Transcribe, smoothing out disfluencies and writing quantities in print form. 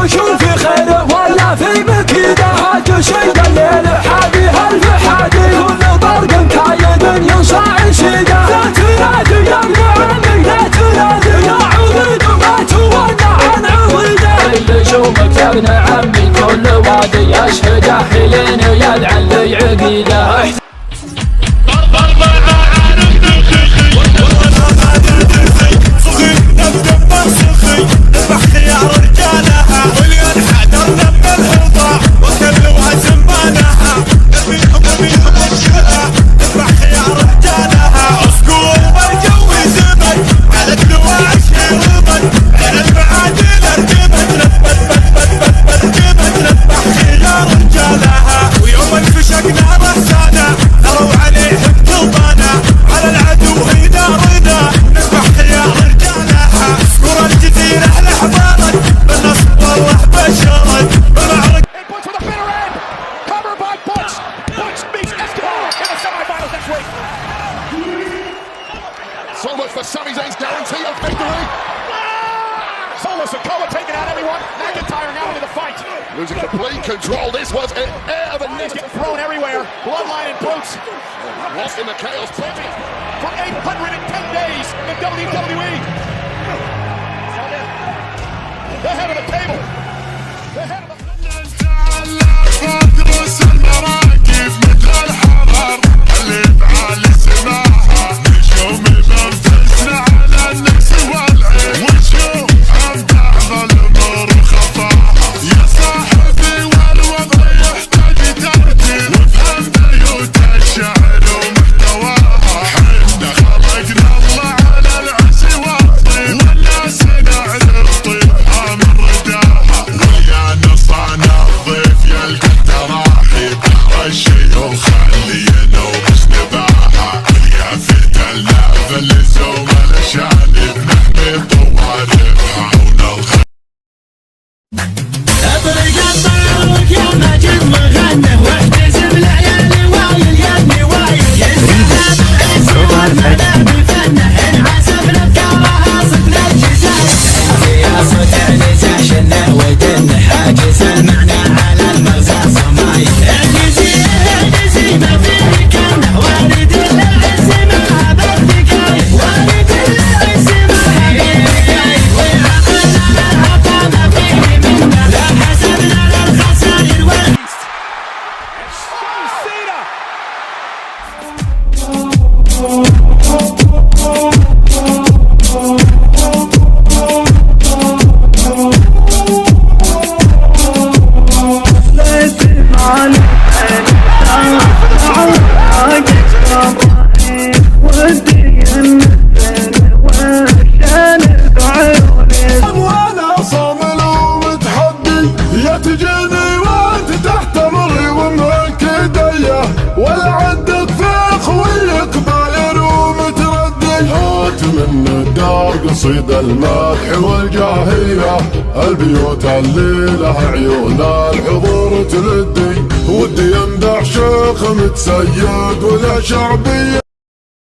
وشوف في خير ولا في مكيده هات شيء الليل حادي هلف حادي كل طرق كايد ينصاع شيده لا تنادي يا معلق لا تنادي يا عضيد ما تولى عن عضيده اللي شوفك يا ابن عمي كل وادي يشهد حيلين يدعى لي عقيده So much for Sami Zayn's guarantee of victory. Solo Sikoa taking out everyone. McIntyre now into the fight. Losing complete control. This was an air of a nest. Getting thrown everywhere. Bloodline and boots. Lost in the chaos. For 810 days in WWE. The head of the table. The head of the قصيد المدح والجاهية البيوت اللي لها عيون الحضور تلدي ودي يمدح شيخ متسيد ولا شعبية